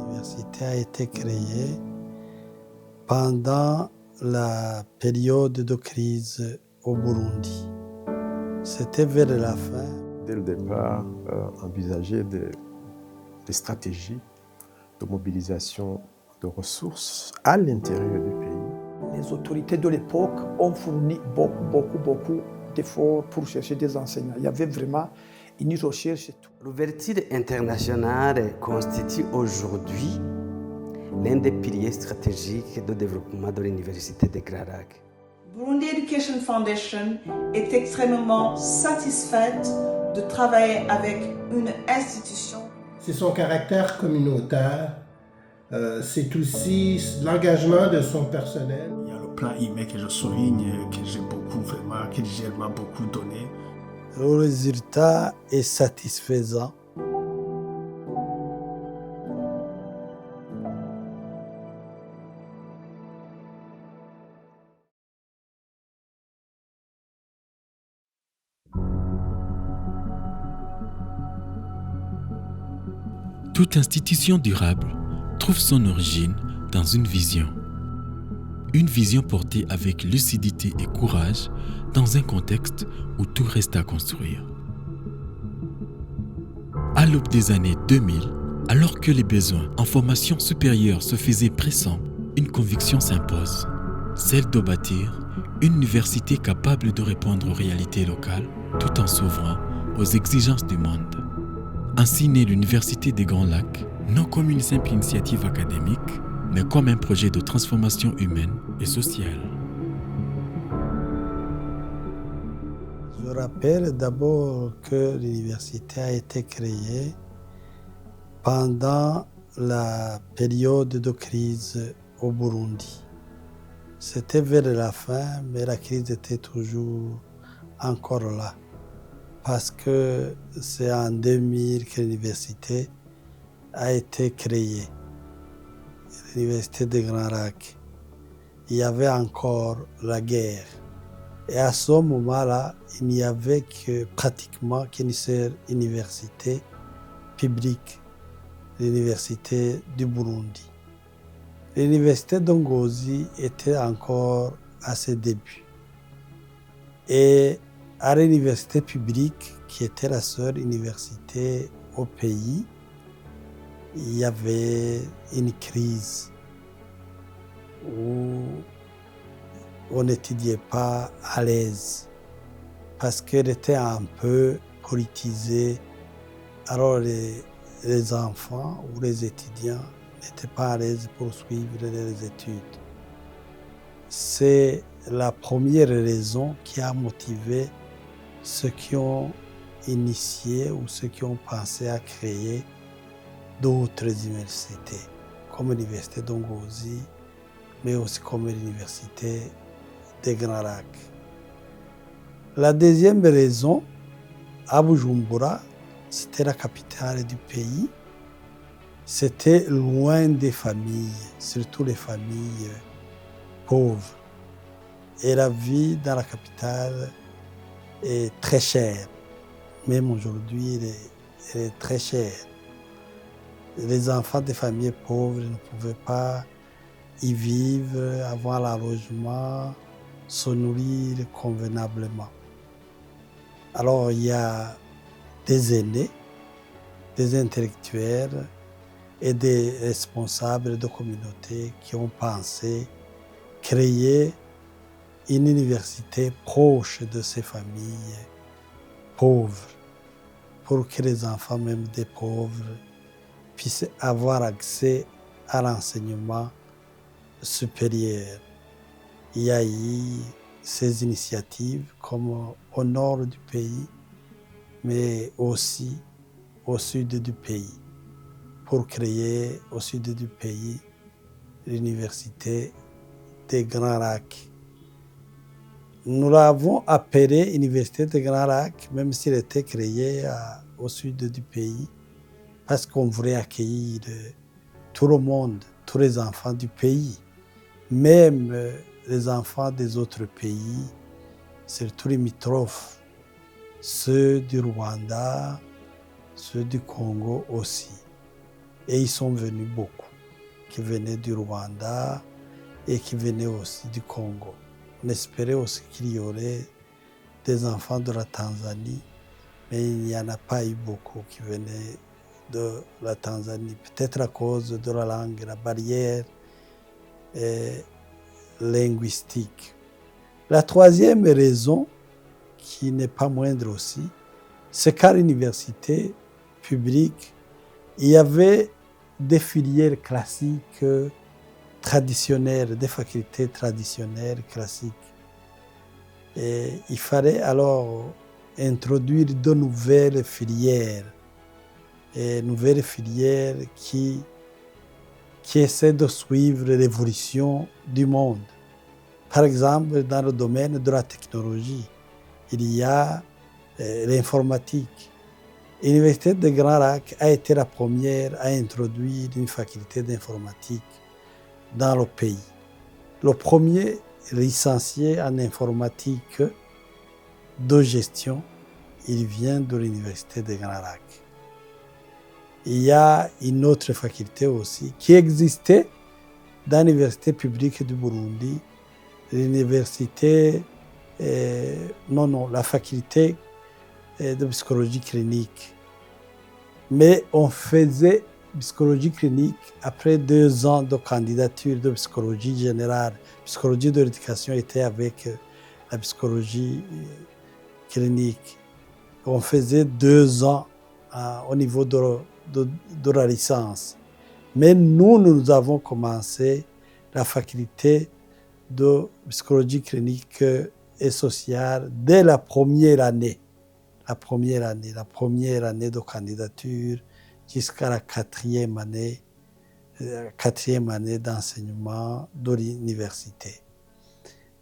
L'université a été créée pendant la période de crise au Burundi. C'était vers la fin. Dès le départ, envisager des stratégies de mobilisation de ressources à l'intérieur du pays. Les autorités de l'époque ont fourni beaucoup d'efforts pour chercher des enseignants. Il y avait vraiment une recherche et tout. L'ouverture internationale constitue aujourd'hui l'un des piliers stratégiques de développement de l'université de Grand Lac. Burundi Education Foundation est extrêmement satisfaite de travailler avec une institution. C'est son caractère communautaire, c'est aussi l'engagement de son personnel. Il y a le plan IME que je souligne, que j'ai beaucoup donné. Le résultat est satisfaisant. Toute institution durable trouve son origine dans une vision. Une vision portée avec lucidité et courage dans un contexte où tout reste à construire. À l'aube des années 2000, alors que les besoins en formation supérieure se faisaient pressants, une conviction s'impose, celle de bâtir une université capable de répondre aux réalités locales tout en s'ouvrant aux exigences du monde. Ainsi naît l'Université des Grands Lacs, non comme une simple initiative académique, mais comme un projet de transformation humaine et sociale. Je rappelle d'abord que l'université a été créée pendant la période de crise au Burundi. C'était vers la fin, mais la crise était toujours encore là. Parce que c'est en 2000 que l'université a été créée, l'université de Grand Lac. Il y avait encore la guerre. Et à ce moment-là, il n'y avait pratiquement qu'une seule université publique, l'université du Burundi. L'université d'Ongozi était encore à ses débuts. Et à l'université publique, qui était la seule université au pays, il y avait une crise où on n'étudiait pas à l'aise parce qu'elle était un peu politisée. Alors les enfants ou les étudiants n'étaient pas à l'aise pour suivre les études. C'est la première raison qui a motivé ceux qui ont initié ou ceux qui ont pensé à créer d'autres universités, comme l'université d'Ongozi, mais aussi comme l'université de Grand Lac. La deuxième raison, à Bujumbura, c'était la capitale du pays. C'était loin des familles, surtout les familles pauvres. Et la vie dans la capitale est très chère. Même aujourd'hui, elle est très chère. Les enfants des familles pauvres ne pouvaient pas y vivre, avoir un logement, se nourrir convenablement. Alors il y a des aînés, des intellectuels et des responsables de communautés qui ont pensé créer une université proche de ces familles pauvres, pour que les enfants, même des pauvres, puissent avoir accès à l'enseignement supérieur. Il y a eu ces initiatives comme au nord du pays, mais aussi au sud du pays, pour créer au sud du pays l'université des Grands Lacs. Nous l'avons appelée Université de Grand Lac, même s'il était créé au sud du pays, parce qu'on voulait accueillir tout le monde, tous les enfants du pays, même les enfants des autres pays, surtout les limitrophes, ceux du Rwanda, ceux du Congo aussi. Et ils sont venus beaucoup, qui venaient du Rwanda et qui venaient aussi du Congo. On espérait aussi qu'il y aurait des enfants de la Tanzanie, mais il n'y en a pas eu beaucoup qui venaient de la Tanzanie, peut-être à cause de la langue, la barrière linguistique. La troisième raison, qui n'est pas moindre aussi, c'est qu'à l'université publique, il y avait des filières classiques traditionnelles, des facultés traditionnelles classiques. Et il fallait alors introduire de nouvelles filières, qui essaient de suivre l'évolution du monde. Par exemple, dans le domaine de la technologie, il y a l'informatique. L'Université de Grand Lac a été la première à introduire une faculté d'informatique dans le pays. Le premier licencié en informatique de gestion, il vient de l'Université de Grand Lac. Il y a une autre faculté aussi qui existait dans l'Université publique du Burundi, la faculté de psychologie clinique. Mais on faisait psychologie clinique après 2 ans de candidature de psychologie générale. Psychologie de l'éducation était avec la psychologie clinique. On faisait 2 ans au niveau de la licence. Mais nous avons commencé la faculté de psychologie clinique et sociale dès la première année. La première année de candidature jusqu'à la 4e année d'enseignement de l'université.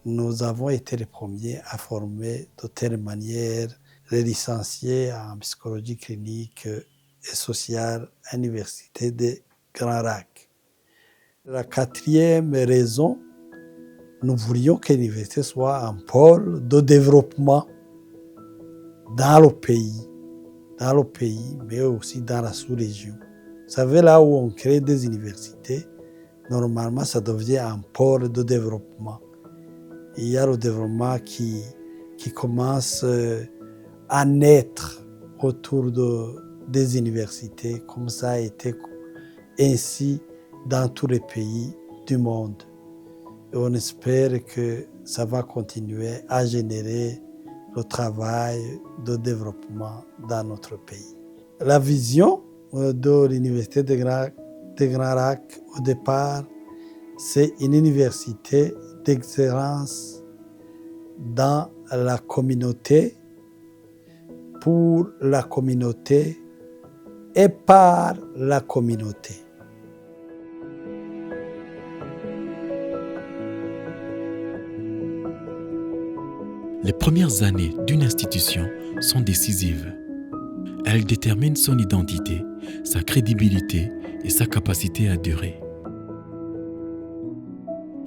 Nous avons été les premiers à former de telle manière les licenciés en psychologie clinique et sociale à l'Université de Grand Lac. La 4e raison, nous voulions que l'université soit un pôle de développement dans le pays, mais aussi dans la sous-région. Vous savez, là où on crée des universités, normalement, ça devient un pôle de développement. Il y a le développement qui commence à naître autour des universités, comme ça a été ainsi dans tous les pays du monde. Et on espère que ça va continuer à générer le travail de développement dans notre pays. La vision de l'Université de Grand Lac, au départ, c'est une université d'excellence dans la communauté, pour la communauté et par la communauté. Les premières années d'une institution sont décisives. Elles déterminent son identité, sa crédibilité et sa capacité à durer.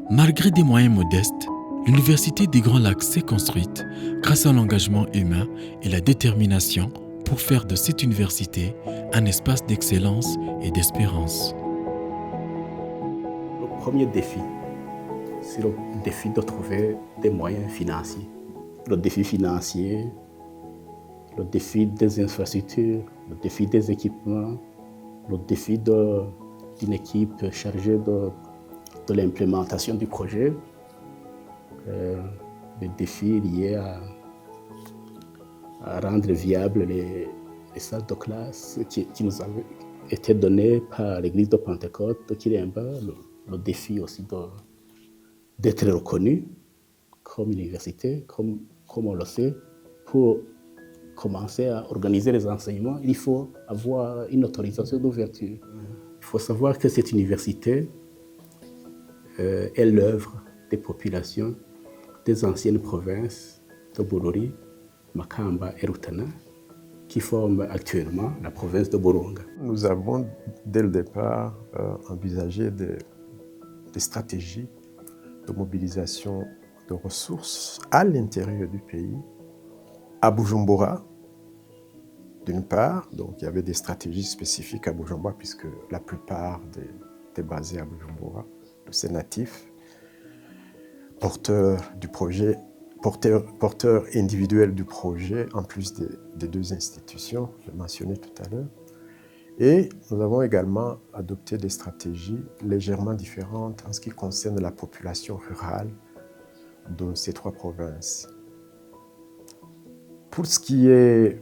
Malgré des moyens modestes, l'Université des Grands Lacs s'est construite grâce à l'engagement humain et la détermination pour faire de cette université un espace d'excellence et d'espérance. Le premier défi, c'est le défi de trouver des moyens financiers. Le défi financier, le défi des infrastructures, le défi des équipements, le défi d'une équipe chargée de l'implémentation du projet, les défis liés à rendre viables les salles de classe qui nous avaient été données par l'église de Pentecôte de Kiremba, le défi aussi d'être reconnu comme université, comme on le sait. Pour commencer à organiser les enseignements, il faut avoir une autorisation d'ouverture. Il faut savoir que cette université est l'œuvre des populations des anciennes provinces de Bururi, Makamba et Rutana, qui forment actuellement la province de Burunga. Nous avons, dès le départ, envisagé des stratégies de mobilisation de ressources à l'intérieur du pays, à Bujumbura, d'une part. Donc, il y avait des stratégies spécifiques à Bujumbura, puisque la plupart étaient basés à Bujumbura, de ces natifs, porteurs du projet, porteurs individuels du projet, en plus des deux institutions, je l'ai mentionné tout à l'heure. Et nous avons également adopté des stratégies légèrement différentes en ce qui concerne la population rurale de ces trois provinces. Pour ce qui est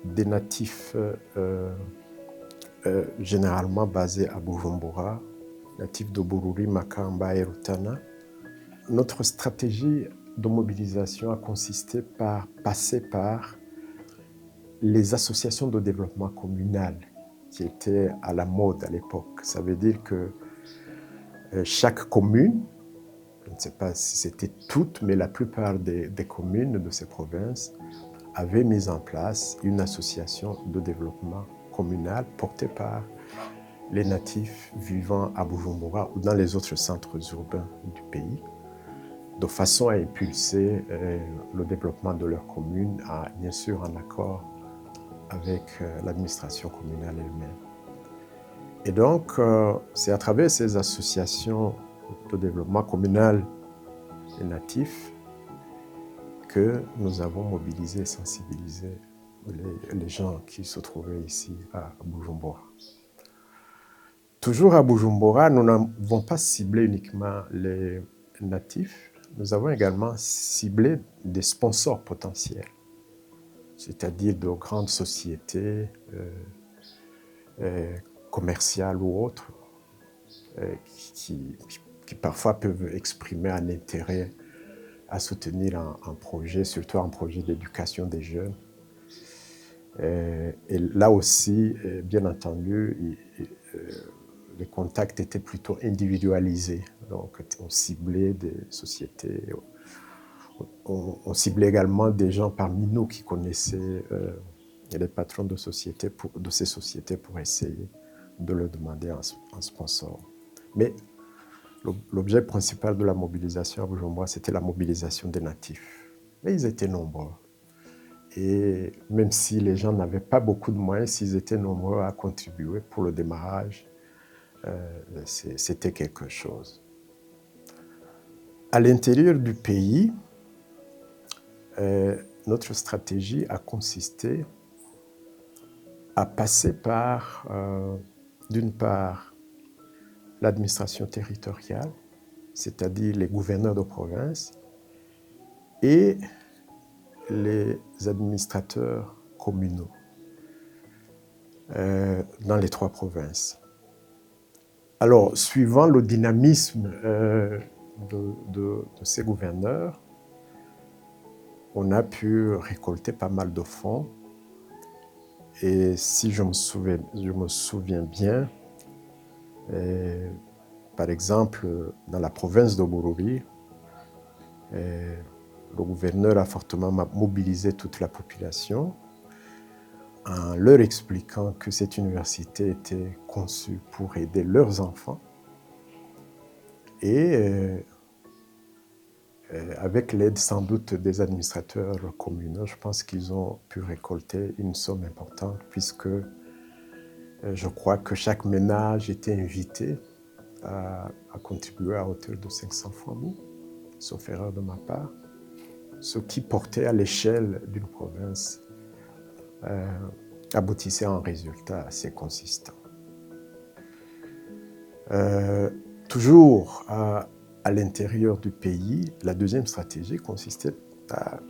des natifs généralement basés à Bujumbura, natifs de Bururi, Makamba et Rutana, notre stratégie de mobilisation a consisté par passer par les associations de développement communal qui étaient à la mode à l'époque. Ça veut dire que chaque commune, je ne sais pas si c'était toutes, mais la plupart des communes de ces provinces avaient mis en place une association de développement communal portée par les natifs vivant à Bujumbura ou dans les autres centres urbains du pays, de façon à impulser le développement de leur commune, bien sûr en accord avec l'administration communale elle-même. Et donc, c'est à travers ces associations de développement communal et natif que nous avons mobilisé et sensibilisé les gens qui se trouvaient ici à Bujumbura. Toujours à Bujumbura, nous n'avons pas ciblé uniquement les natifs, nous avons également ciblé des sponsors potentiels, c'est-à-dire de grandes sociétés commerciales ou autres, qui parfois peuvent exprimer un intérêt à soutenir un projet, surtout un projet d'éducation des jeunes. Et là aussi, bien entendu, les contacts étaient plutôt individualisés. Donc, on ciblait des sociétés, on ciblait également des gens parmi nous qui connaissaient les patrons de ces sociétés pour essayer de leur demander un sponsor. Mais l'objet principal de la mobilisation à Bujumbura, c'était la mobilisation des natifs. Mais ils étaient nombreux. Et même si les gens n'avaient pas beaucoup de moyens, s'ils étaient nombreux à contribuer pour le démarrage, c'était quelque chose. À l'intérieur du pays, notre stratégie a consisté à passer par, d'une part, l'administration territoriale, c'est-à-dire les gouverneurs de province, et les administrateurs communaux dans les trois provinces. Alors, suivant le dynamisme de ces gouverneurs, on a pu récolter pas mal de fonds. Et si je me souviens bien, par exemple, dans la province de Bururi, le gouverneur a fortement mobilisé toute la population en leur expliquant que cette université était conçue pour aider leurs enfants. Et avec l'aide sans doute des administrateurs communaux, je pense qu'ils ont pu récolter une somme importante puisque je crois que chaque ménage était invité à contribuer à hauteur de 500 francs, sauf erreur de ma part, ce qui portait à l'échelle d'une province aboutissait à un résultat assez consistant. Toujours à l'intérieur du pays, la deuxième stratégie consistait à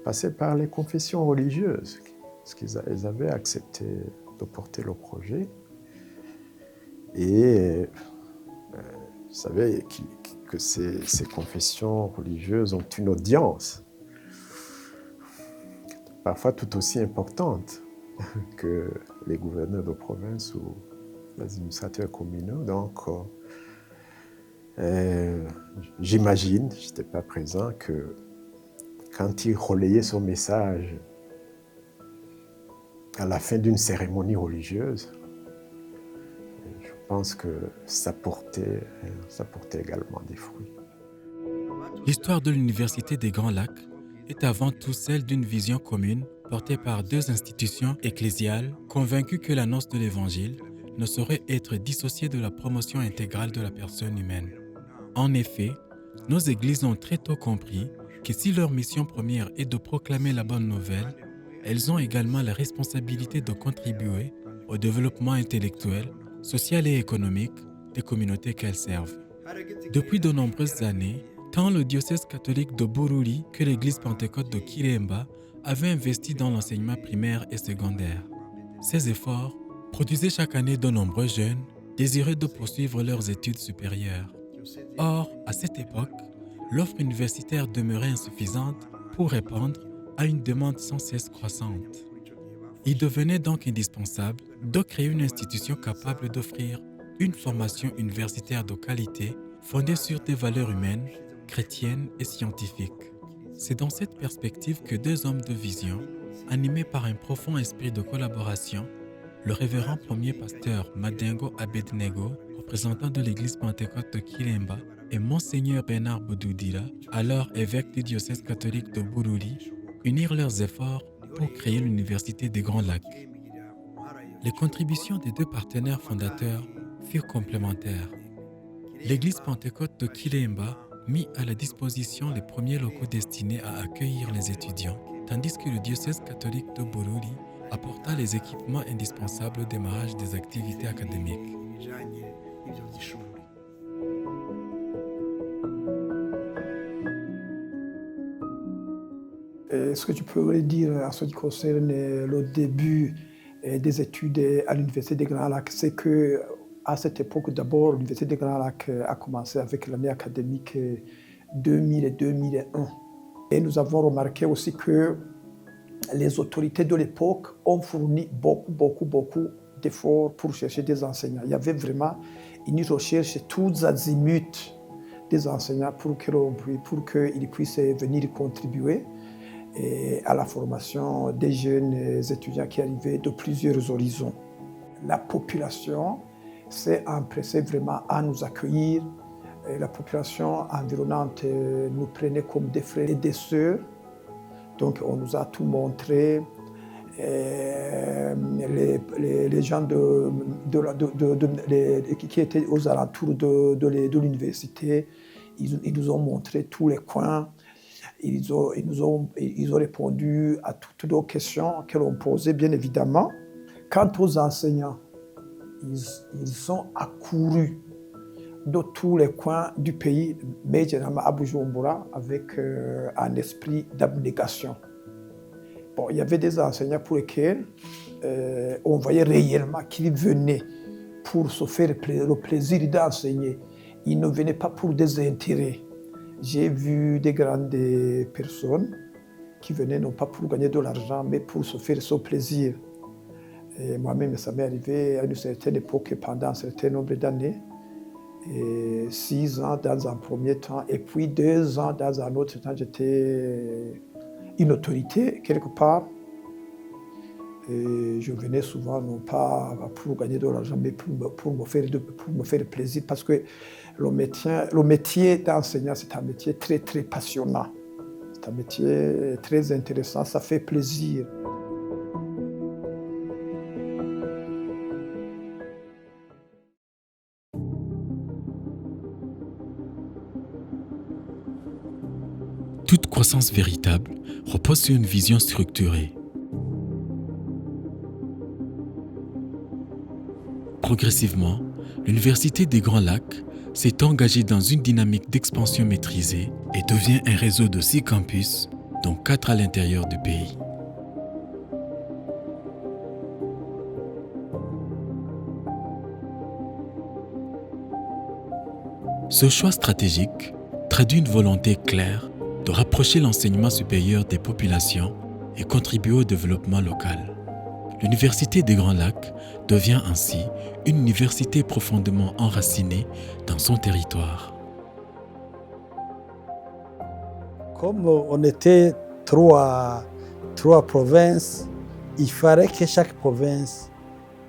passer par les confessions religieuses, parce qu'elles avaient accepté de porter le projet. Et vous savez que ces confessions religieuses ont une audience, parfois tout aussi importante que les gouverneurs de province ou les administrateurs communaux. Donc, j'imagine, je n'étais pas présent, que quand il relayait son message à la fin d'une cérémonie religieuse, je pense que ça portait également des fruits. L'histoire de l'Université des Grands Lacs est avant tout celle d'une vision commune portée par deux institutions ecclésiales convaincues que l'annonce de l'Évangile ne saurait être dissociée de la promotion intégrale de la personne humaine. En effet, nos églises ont très tôt compris que si leur mission première est de proclamer la bonne nouvelle, elles ont également la responsabilité de contribuer au développement intellectuel, social et économique des communautés qu'elles servent. Depuis de nombreuses années, tant le diocèse catholique de Bururi que l'église pentecôte de Kiremba avaient investi dans l'enseignement primaire et secondaire. Ces efforts produisaient chaque année de nombreux jeunes désireux de poursuivre leurs études supérieures. Or, à cette époque, l'offre universitaire demeurait insuffisante pour répondre à une demande sans cesse croissante. Il devenait donc indispensable de créer une institution capable d'offrir une formation universitaire de qualité fondée sur des valeurs humaines, chrétiennes et scientifiques. C'est dans cette perspective que deux hommes de vision, animés par un profond esprit de collaboration, le révérend premier pasteur Madengo Abednego, représentant de l'église pentecôte de Kiremba, et Monseigneur Bernard Boudoudira, alors évêque du diocèse catholique de Bururi, unirent leurs efforts pour créer l'université des Grands Lacs. Les contributions des deux partenaires fondateurs furent complémentaires. L'église pentecôte de Kiremba mit à la disposition les premiers locaux destinés à accueillir les étudiants, tandis que le diocèse catholique de Bururi apporta les équipements indispensables au démarrage des activités académiques. Ce que tu peux dire en ce qui concerne le début des études à l'Université des Grands Lacs, c'est qu'à cette époque, d'abord, l'Université des Grands Lacs a commencé avec l'année académique 2000 et 2001. Et nous avons remarqué aussi que les autorités de l'époque ont fourni beaucoup d'efforts pour chercher des enseignants. Il y avait vraiment une recherche tous azimuts des enseignants pour qu'ils puissent venir contribuer à la formation des jeunes étudiants qui arrivaient de plusieurs horizons. La population s'est empressée vraiment à nous accueillir. Et la population environnante nous prenait comme des frères et des sœurs. Donc on nous a tout montré. Les gens qui étaient aux alentours de l'université, ils nous ont montré tous les coins. Ils ont répondu à toutes nos questions que l'on posait, bien évidemment. Quant aux enseignants, ils sont accourus de tous les coins du pays, mais généralement à Bujumbura, avec un esprit d'abnégation. Bon, il y avait des enseignants pour lesquels on voyait réellement qu'ils venaient pour se faire le plaisir d'enseigner. Ils ne venaient pas pour des intérêts. J'ai vu des grandes personnes qui venaient non pas pour gagner de l'argent, mais pour se faire ce plaisir. Et moi-même, ça m'est arrivé à une certaine époque, pendant un certain nombre d'années, 6 ans dans un premier temps, et puis 2 ans dans un autre temps, j'étais une autorité quelque part. Et je venais souvent non pas pour gagner de l'argent, mais pour me faire plaisir, parce que le métier d'enseignant, c'est un métier très passionnant. C'est un métier très intéressant, ça fait plaisir. Toute croissance véritable repose sur une vision structurée. Progressivement, l'Université des Grands Lacs s'est engagée dans une dynamique d'expansion maîtrisée et devient un réseau de 6 campus, dont 4 à l'intérieur du pays. Ce choix stratégique traduit une volonté claire de rapprocher l'enseignement supérieur des populations et contribuer au développement local. L'Université des Grands Lacs devient ainsi une université profondément enracinée dans son territoire. Comme on était 3 provinces, il fallait que chaque province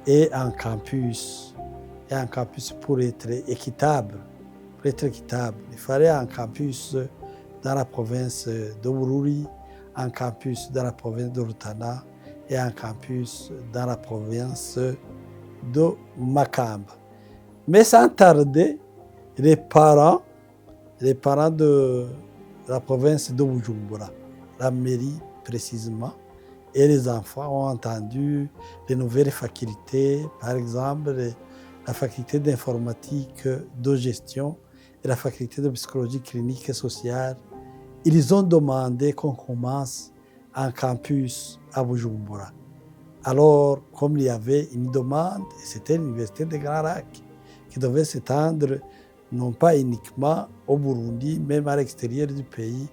ait un campus. Et un campus pour être équitable. Il fallait un campus dans la province de Bururi, un campus dans la province de Rutana et un campus dans la province de Makamba. Mais sans tarder, les parents de la province de Bujumbura, la mairie précisément, et les enfants ont entendu les nouvelles facultés, par exemple la faculté d'informatique, de gestion et la faculté de psychologie clinique et sociale. Ils ont demandé qu'on commence un campus à Bujumbura. Alors, comme il y avait une demande, et c'était l'université de Grand Lac qui devait s'étendre non pas uniquement au Burundi, même à l'extérieur du pays,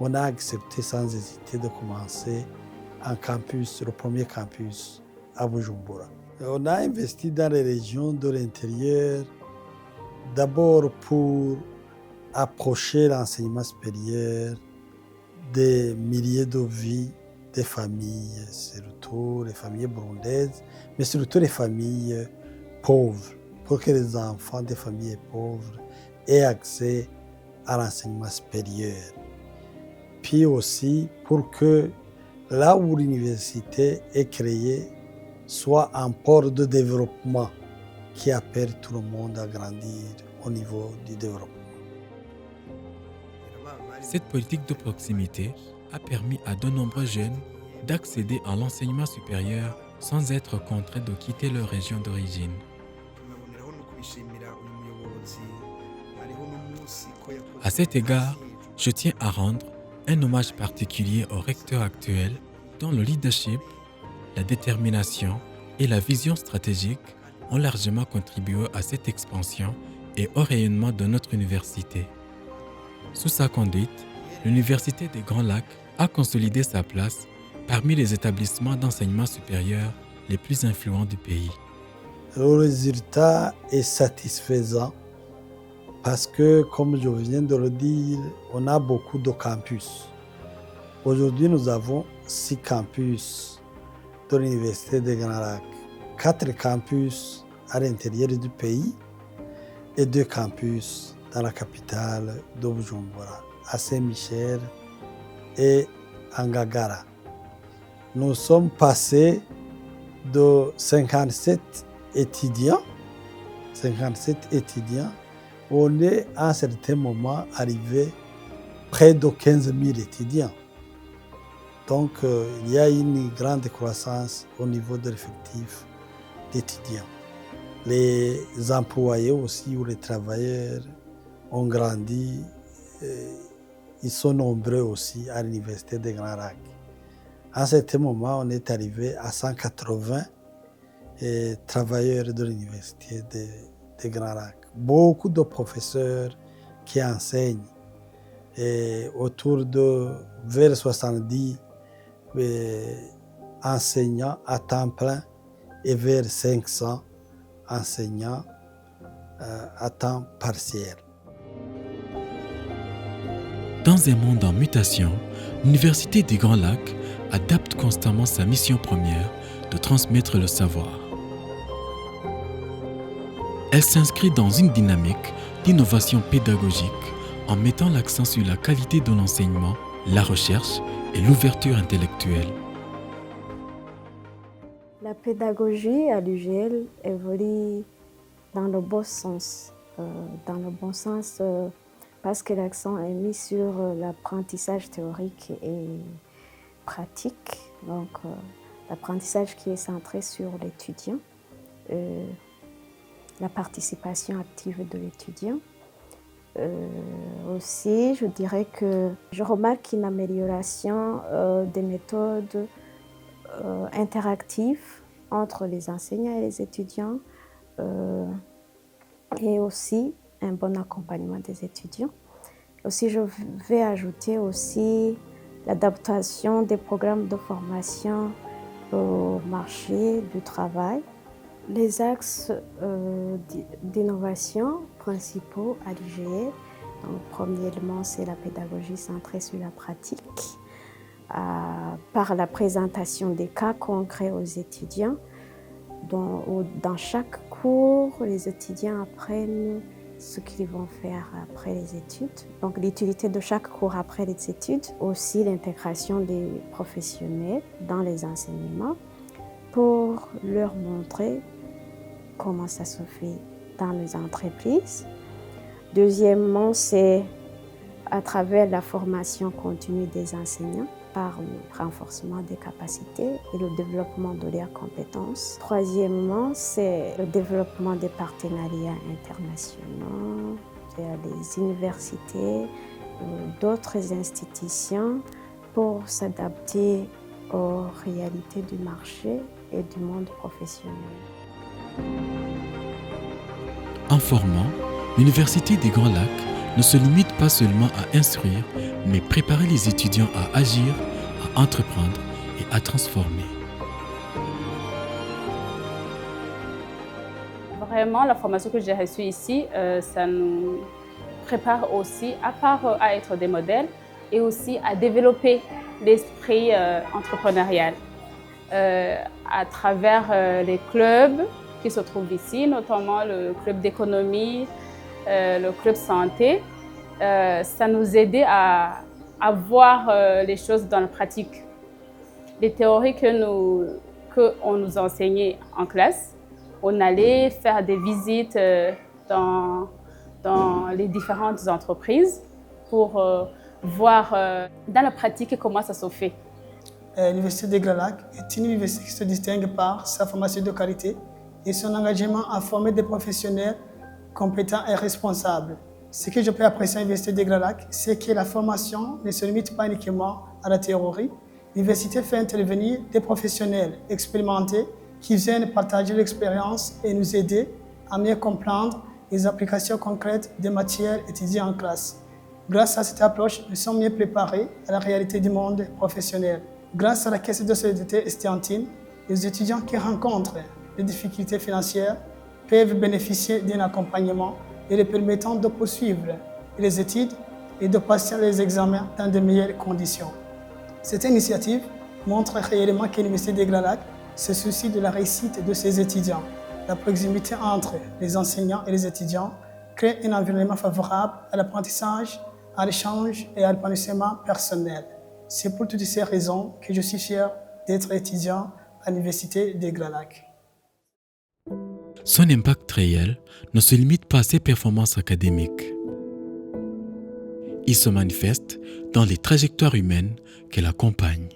on a accepté sans hésiter de commencer un campus, le premier campus à Bujumbura. On a investi dans les régions de l'intérieur, d'abord pour approcher l'enseignement supérieur des milliers de vies des familles, surtout les familles burundaises, mais surtout les familles pauvres, pour que les enfants des familles pauvres aient accès à l'enseignement supérieur. Puis aussi pour que là où l'université est créée soit un port de développement qui appelle tout le monde à grandir au niveau du développement. Cette politique de proximité a permis à de nombreux jeunes d'accéder à l'enseignement supérieur sans être contraints de quitter leur région d'origine. À cet égard, je tiens à rendre un hommage particulier au recteur actuel dont le leadership, la détermination et la vision stratégique ont largement contribué à cette expansion et au rayonnement de notre université. Sous sa conduite, l'Université des Grands Lacs a consolidé sa place parmi les établissements d'enseignement supérieur les plus influents du pays. Le résultat est satisfaisant parce que, comme je viens de le dire, on a beaucoup de campus. Aujourd'hui, nous avons 6 campus de l'Université des Grands Lacs, 4 campus à l'intérieur du pays et 2 campus dans la capitale de Bujumbura, à Saint-Michel et à Ngagara. Nous sommes passés de 57 étudiants, on est à un certain moment arrivé près de 15 000 étudiants. Donc, il y a une grande croissance au niveau de l'effectif d'étudiants. Les employés aussi ou les travailleurs ont grandi. Ils sont nombreux aussi à l'Université des Grands Lacs. À un certain moment, on est arrivé à 180 travailleurs de l'Université des Grands Lacs. Beaucoup de professeurs qui enseignent, et autour de vers 70 enseignants à temps plein et vers 500 enseignants à temps partiel. Dans un monde en mutation, l'Université des Grands Lacs adapte constamment sa mission première de transmettre le savoir. Elle s'inscrit dans une dynamique d'innovation pédagogique en mettant l'accent sur la qualité de l'enseignement, la recherche et l'ouverture intellectuelle. La pédagogie à l'UGL évolue dans le bon sens. Parce que l'accent est mis sur l'apprentissage théorique et pratique. Donc, l'apprentissage qui est centré sur l'étudiant, la participation active de l'étudiant. Aussi, je dirais que je remarque une amélioration des méthodes interactives entre les enseignants et les étudiants et aussi un bon accompagnement des étudiants. Aussi, je vais ajouter aussi l'adaptation des programmes de formation au marché du travail. Les axes d'innovation principaux à l'UGL, premièrement, c'est la pédagogie centrée sur la pratique, par la présentation des cas concrets aux étudiants. Dans chaque cours, les étudiants apprennent ce qu'ils vont faire après les études. Donc l'utilité de chaque cours après les études, aussi l'intégration des professionnels dans les enseignements pour leur montrer comment ça se fait dans les entreprises. Deuxièmement, c'est à travers la formation continue des enseignants par le renforcement des capacités et le développement de leurs compétences. Troisièmement, c'est le développement des partenariats internationaux, des universités, d'autres institutions pour s'adapter aux réalités du marché et du monde professionnel. En formant, l'Université des Grands Lacs ne se limite pas seulement à instruire, mais préparer les étudiants à agir, à entreprendre et à transformer. Vraiment, la formation que j'ai reçue ici, ça nous prépare aussi, à part à être des modèles, et aussi à développer l'esprit entrepreneurial à travers les clubs qui se trouvent ici, notamment le club d'économie, le club santé. Ça nous aidait à voir les choses dans la pratique. Les théories qu'on nous enseignait en classe, on allait faire des visites dans les différentes entreprises pour voir dans la pratique comment ça se fait. L'Université des Grands Lacs est une université qui se distingue par sa formation de qualité et son engagement à former des professionnels compétents et responsables. Ce que je peux apprécier à l'Université des Grands Lacs, c'est que la formation ne se limite pas uniquement à la théorie. L'université fait intervenir des professionnels expérimentés qui viennent partager l'expérience et nous aider à mieux comprendre les applications concrètes des matières étudiées en classe. Grâce à cette approche, nous sommes mieux préparés à la réalité du monde professionnel. Grâce à la Caisse de solidarité estudiantine, les étudiants qui rencontrent des difficultés financières peuvent bénéficier d'un accompagnement et les permettant de poursuivre les études et de passer les examens dans de meilleures conditions. Cette initiative montre réellement que l'Université des Grands Lacs se soucie de la réussite de ses étudiants. La proximité entre les enseignants et les étudiants crée un environnement favorable à l'apprentissage, à l'échange et à l'épanouissement personnel. C'est pour toutes ces raisons que je suis fier d'être étudiant à l'Université des Grands Lacs. Son impact réel ne se limite pas à ses performances académiques. Il se manifeste dans les trajectoires humaines qu'elle accompagne.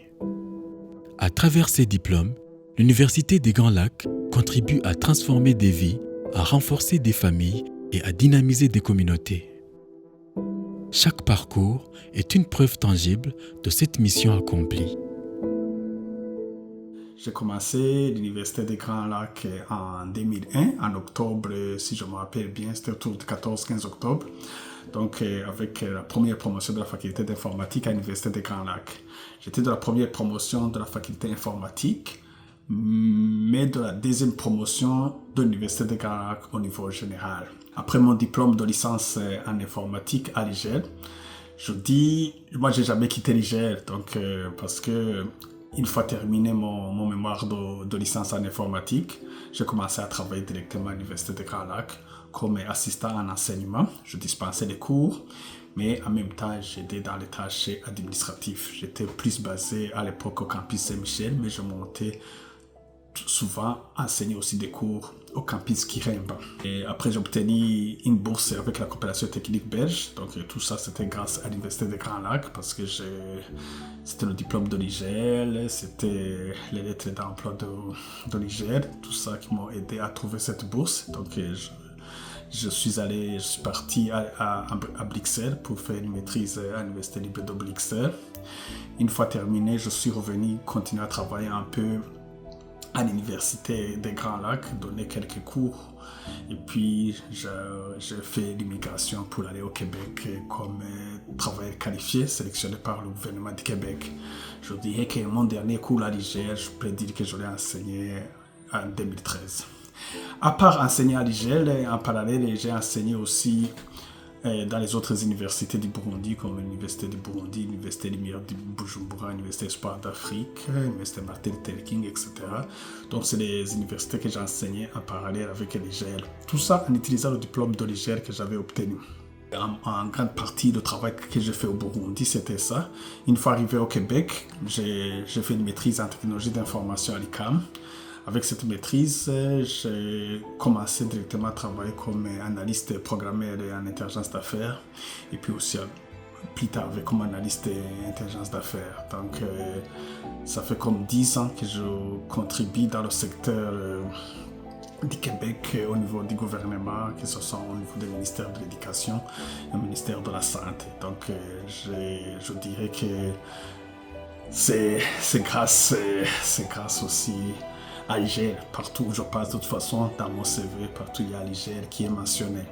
À travers ses diplômes, l'Université des Grands Lacs contribue à transformer des vies, à renforcer des familles et à dynamiser des communautés. Chaque parcours est une preuve tangible de cette mission accomplie. J'ai commencé l'Université des Grands Lacs en 2001, en octobre, si je me rappelle bien, c'était autour du 14-15 octobre. Donc, avec la première promotion de la faculté d'informatique à l'Université des Grands Lacs. J'étais de la première promotion de la faculté informatique, mais de la deuxième promotion de l'Université des Grands Lacs au niveau général. Après mon diplôme de licence en informatique à l'IGEL, moi, j'ai jamais quitté l'IGEL, donc, parce que une fois terminé mon mémoire de licence en informatique, j'ai commencé à travailler directement à l'Université des Grands Lacs comme assistant en enseignement. Je dispensais les cours, mais en même temps, j'aidais dans les tâches administratives. J'étais plus basé à l'époque au campus Saint-Michel, mais je montais souvent enseigner aussi des cours au campus Kiremba. Et après, j'ai obtenu une bourse avec la coopération technique belge. Donc, tout ça, c'était grâce à l'Université des Grands Lacs parce que c'était le diplôme de l'IGEL, c'était les lettres d'emploi de l'IGEL, tout ça qui m'ont aidé à trouver cette bourse. Donc, je suis parti à Bruxelles pour faire une maîtrise à l'Université libre de Bruxelles. Une fois terminé, je suis revenu continuer à travailler un peu à l'Université des Grands Lacs, donner quelques cours. Et puis, j'ai fait l'immigration pour aller au Québec comme travailleur qualifié, sélectionné par le gouvernement du Québec. Je dirais que mon dernier cours à l'IGEL, je peux dire que je l'ai enseigné en 2013. À part enseigner à l'IGEL, en parallèle, j'ai enseigné aussi dans les autres universités du Burundi, comme l'Université du Burundi, l'Université Lumière du Bujumbura, l'Université Espoir d'Afrique, l'Université Martin Luther King, etc. Donc, c'est des universités que j'enseignais en parallèle avec l'IGL. Tout ça en utilisant le diplôme de l'IGL que j'avais obtenu. En grande partie, le travail que j'ai fait au Burundi, c'était ça. Une fois arrivé au Québec, j'ai fait une maîtrise en technologie d'information à l'ICAM. Avec cette maîtrise, j'ai commencé directement à travailler comme analyste programmeur en intelligence d'affaires et puis aussi plus tard comme analyste intelligence d'affaires. Donc, ça fait comme 10 ans que je contribue dans le secteur du Québec au niveau du gouvernement, que ce soit au niveau du ministère de l'Éducation et du ministère de la Santé. Donc, je dirais que c'est grâce aussi à l'IGL. Partout où je passe, de toute façon, dans mon CV, partout il y a l'IGL qui est mentionné.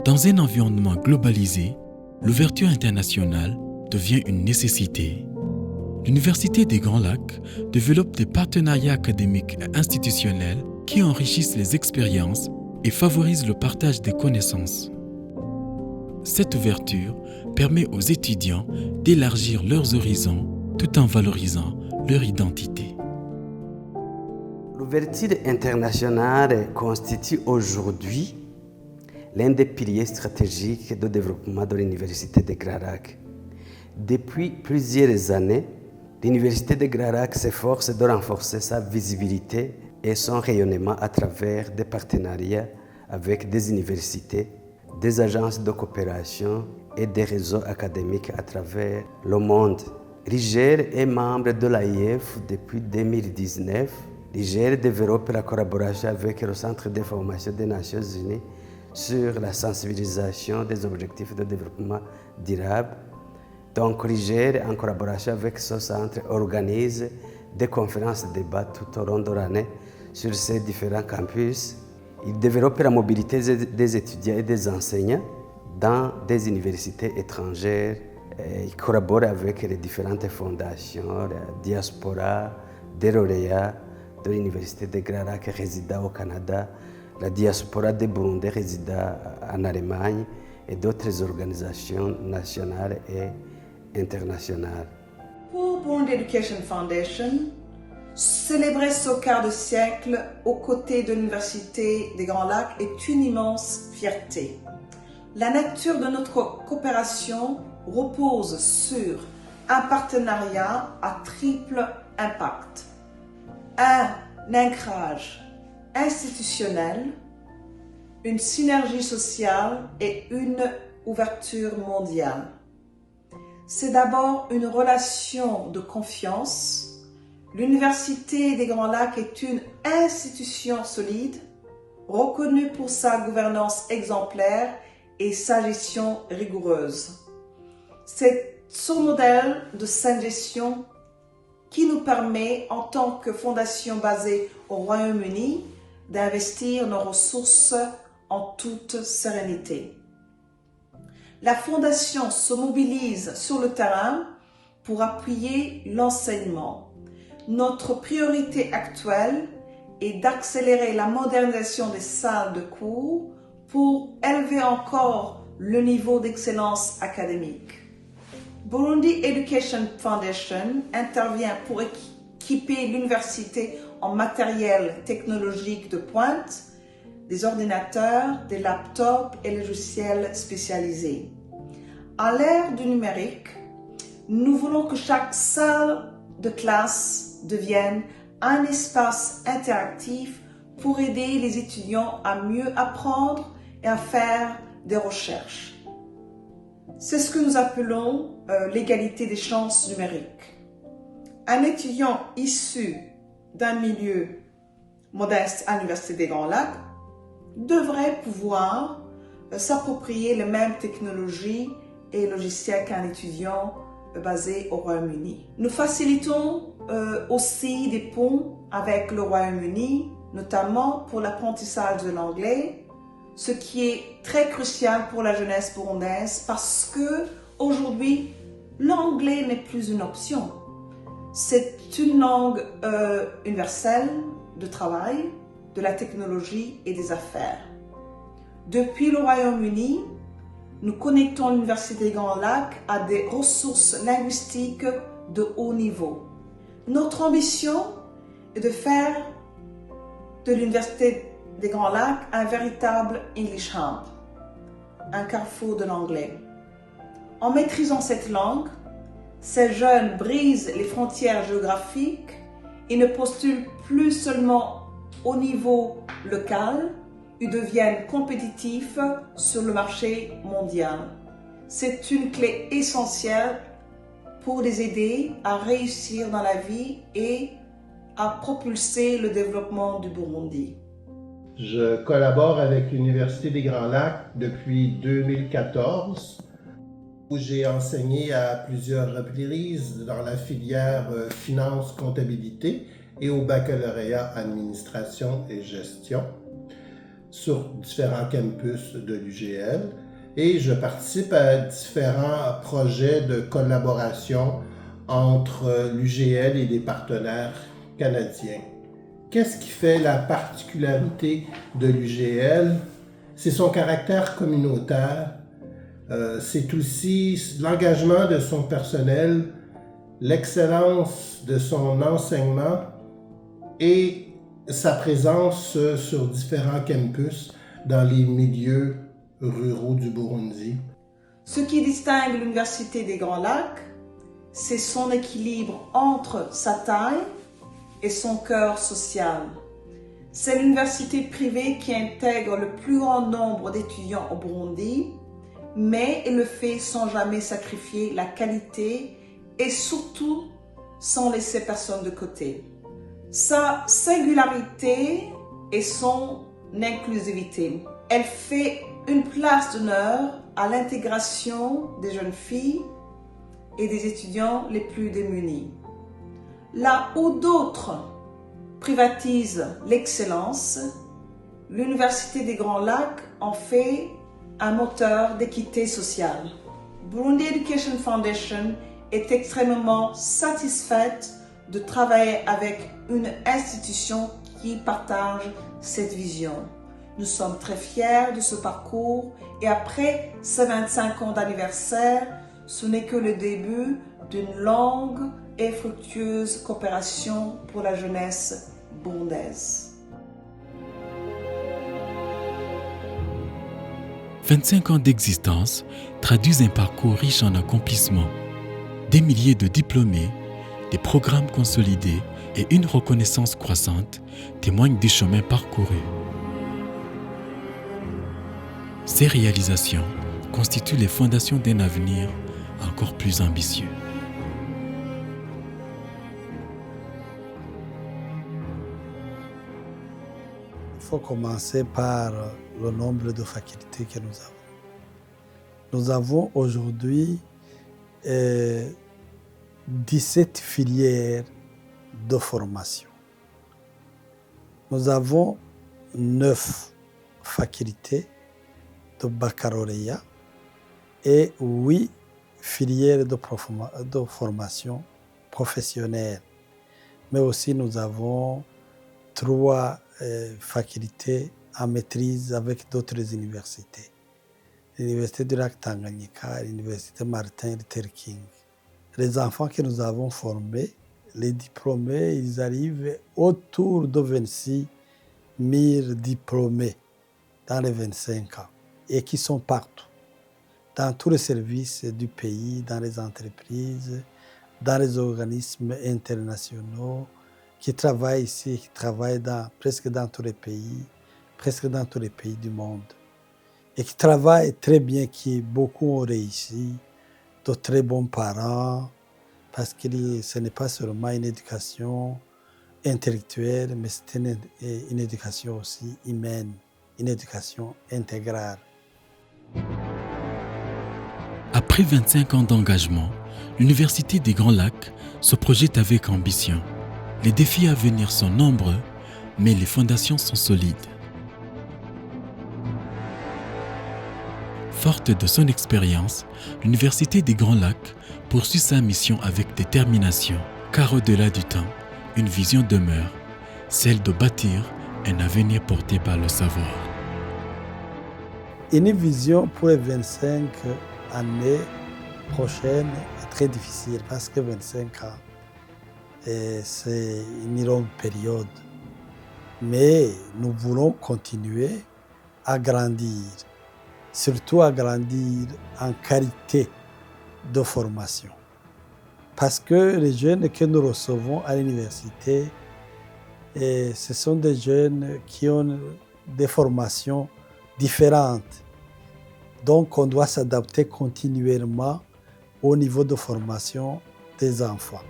Dans un environnement globalisé, l'ouverture internationale devient une nécessité. L'Université des Grands Lacs développe des partenariats académiques et institutionnels qui enrichissent les expériences et favorisent le partage des connaissances. Cette ouverture permet aux étudiants d'élargir leurs horizons tout en valorisant leur identité. L'ouverture internationale constitue aujourd'hui l'un des piliers stratégiques de développement de l'Université de Grand Lac. Depuis plusieurs années, l'Université de Grand Lac s'efforce de renforcer sa visibilité et son rayonnement à travers des partenariats avec des universités, des agences de coopération et des réseaux académiques à travers le monde. L'IGL est membre de l'AIF depuis 2019. L'IGL développe la collaboration avec le Centre de formation des Nations Unies sur la sensibilisation des objectifs de développement durable. Donc l'IGL, en collaboration avec ce centre, organise des conférences et débats tout au long de l'année sur ces différents campus. Il développe la mobilité des étudiants et des enseignants dans des universités étrangères. Il collabore avec les différentes fondations, la diaspora, des lauréats de l'Université de Grand Lac résidant au Canada, la diaspora des Burundais résidant en Allemagne et d'autres organisations nationales et internationales. Pour Burundi Education Foundation, célébrer ce quart de siècle aux côtés de l'Université des Grands Lacs est une immense fierté. La nature de notre coopération repose sur un partenariat à triple impact. Un ancrage institutionnel, une synergie sociale et une ouverture mondiale. C'est d'abord une relation de confiance. L'Université des Grands Lacs est une institution solide, reconnue pour sa gouvernance exemplaire et sa gestion rigoureuse. C'est ce modèle de saine gestion qui nous permet, en tant que fondation basée au Royaume-Uni, d'investir nos ressources en toute sérénité. La fondation se mobilise sur le terrain pour appuyer l'enseignement. Notre priorité actuelle est d'accélérer la modernisation des salles de cours pour élever encore le niveau d'excellence académique. Burundi Education Foundation intervient pour équiper l'université en matériel technologique de pointe, des ordinateurs, des laptops et logiciels spécialisés. À l'ère du numérique, nous voulons que chaque salle de classe devienne un espace interactif pour aider les étudiants à mieux apprendre et à faire des recherches. C'est ce que nous appelons l'égalité des chances numériques. Un étudiant issu d'un milieu modeste à l'Université des Grands Lacs devrait pouvoir s'approprier les mêmes technologies et logiciels qu'un étudiant basé au Royaume-Uni. Nous facilitons aussi des ponts avec le Royaume-Uni, notamment pour l'apprentissage de l'anglais, ce qui est très crucial pour la jeunesse burundaise parce que aujourd'hui, l'anglais n'est plus une option. C'est une langue universelle de travail de la technologie et des affaires. Depuis le Royaume-Uni, nous connectons l'Université des Grands Lacs à des ressources linguistiques de haut niveau. Notre ambition est de faire de l'Université des Grands Lacs un véritable English Hub, un carrefour de l'anglais. En maîtrisant cette langue, ces jeunes brisent les frontières géographiques et ne postulent plus seulement au niveau local, ils deviennent compétitifs sur le marché mondial. C'est une clé essentielle pour les aider à réussir dans la vie et à propulser le développement du Burundi. Je collabore avec l'Université des Grands Lacs depuis 2014, où j'ai enseigné à plusieurs reprises dans la filière finance-comptabilité et au baccalauréat administration et gestion sur différents campus de l'UGL. Et je participe à différents projets de collaboration entre l'UGL et des partenaires canadiens. Qu'est-ce qui fait la particularité de l'UGL? C'est son caractère communautaire, c'est aussi l'engagement de son personnel, l'excellence de son enseignement et sa présence sur différents campus dans les milieux ruraux du Burundi. Ce qui distingue l'Université des Grands Lacs, c'est son équilibre entre sa taille et son cœur social. C'est l'université privée qui intègre le plus grand nombre d'étudiants au Burundi, mais elle le fait sans jamais sacrifier la qualité et surtout sans laisser personne de côté. Sa singularité et son inclusivité. Elle fait une place d'honneur à l'intégration des jeunes filles et des étudiants les plus démunis. Là où d'autres privatisent l'excellence, l'Université des Grands Lacs en fait un moteur d'équité sociale. Burundi Education Foundation est extrêmement satisfaite de travailler avec une institution qui partage cette vision. Nous sommes très fiers de ce parcours et après ces 25 ans d'anniversaire, ce n'est que le début d'une longue et fructueuse coopération pour la jeunesse burundaise. 25 ans d'existence traduisent un parcours riche en accomplissements. Des milliers de diplômés, des programmes consolidés et une reconnaissance croissante témoignent du chemin parcouru. Ces réalisations constituent les fondations d'un avenir encore plus ambitieux. Il faut commencer par le nombre de facultés que nous avons. Nous avons aujourd'hui 17 filières de formation. Nous avons 9 facultés de baccalauréat et 8 filières de formation professionnelle. Mais aussi nous avons 3 facultés en maîtrise avec d'autres universités. L'Université du lac Tanganyika, l'Université Martin Luther King. Les enfants que nous avons formés, les diplômés, ils arrivent autour de 26 000 diplômés dans les 25 ans et qui sont partout, dans tous les services du pays, dans les entreprises, dans les organismes internationaux, qui travaillent ici, qui travaillent presque dans tous les pays du monde, et qui travaillent très bien, qui beaucoup ont réussi, de très bons parents, parce que ce n'est pas seulement une éducation intellectuelle, mais c'est une éducation aussi humaine, une éducation intégrale. Après 25 ans d'engagement, l'Université des Grands Lacs se projette avec ambition. Les défis à venir sont nombreux, mais les fondations sont solides. Forte de son expérience, l'Université des Grands Lacs poursuit sa mission avec détermination, car au-delà du temps, une vision demeure, celle de bâtir un avenir porté par le savoir. Une vision pour les 25 années prochaines est très difficile parce que 25 ans, c'est une longue période. Mais nous voulons continuer à grandir, surtout à grandir en qualité de formation. Parce que les jeunes que nous recevons à l'université, ce sont des jeunes qui ont des formations différentes. Donc, on doit s'adapter continuellement au niveau de formation des enfants.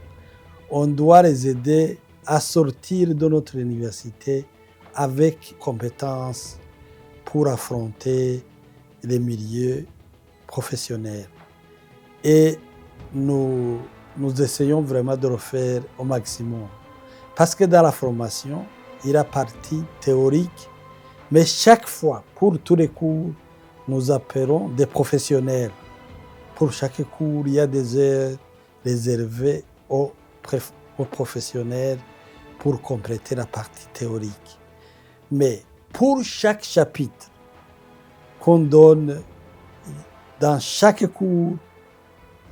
On doit les aider à sortir de notre université avec compétences pour affronter les milieux professionnels. Et nous essayons vraiment de le faire au maximum. Parce que dans la formation, il y a la partie théorique, mais chaque fois, pour tous les cours, nous appelons des professionnels. Pour chaque cours, il y a des heures réservées aux professionnels pour compléter la partie théorique. Mais pour chaque chapitre qu'on donne dans chaque cours,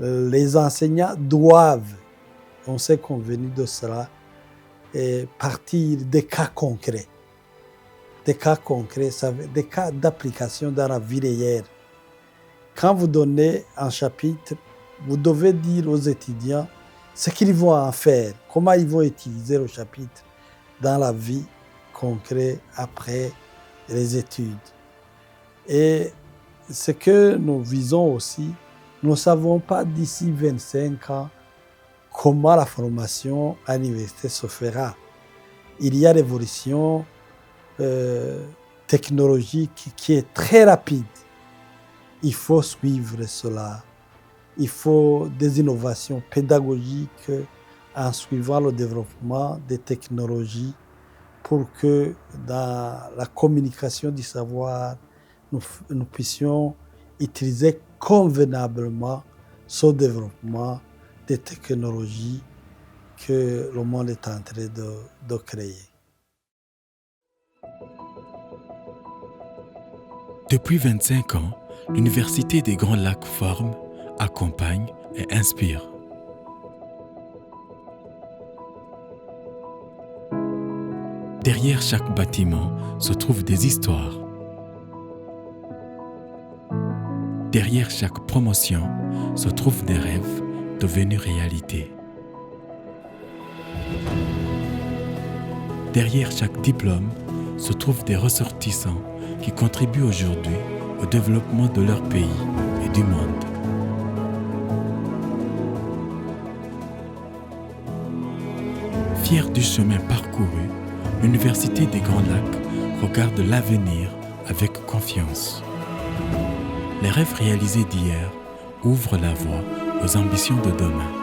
les enseignants doivent, on s'est convenu de cela, partir des cas concrets. Des cas concrets, des cas d'application dans la vie réelle. Quand vous donnez un chapitre, vous devez dire aux étudiants ce qu'ils vont en faire, comment ils vont utiliser le chapitre dans la vie concrète après les études. Et ce que nous visons aussi, nous ne savons pas d'ici 25 ans comment la formation à l'université se fera. Il y a l'évolution technologique qui est très rapide. Il faut suivre cela. Il faut des innovations pédagogiques en suivant le développement des technologies pour que dans la communication du savoir, nous puissions utiliser convenablement ce développement des technologies que le monde est en train de créer. Depuis 25 ans, l'Université des Grands Lacs forme, accompagne et inspire. Derrière chaque bâtiment se trouvent des histoires. Derrière chaque promotion se trouvent des rêves devenus réalité. Derrière chaque diplôme se trouvent des ressortissants qui contribuent aujourd'hui au développement de leur pays et du monde. Fière du chemin parcouru, l'Université des Grands Lacs regarde l'avenir avec confiance. Les rêves réalisés d'hier ouvrent la voie aux ambitions de demain.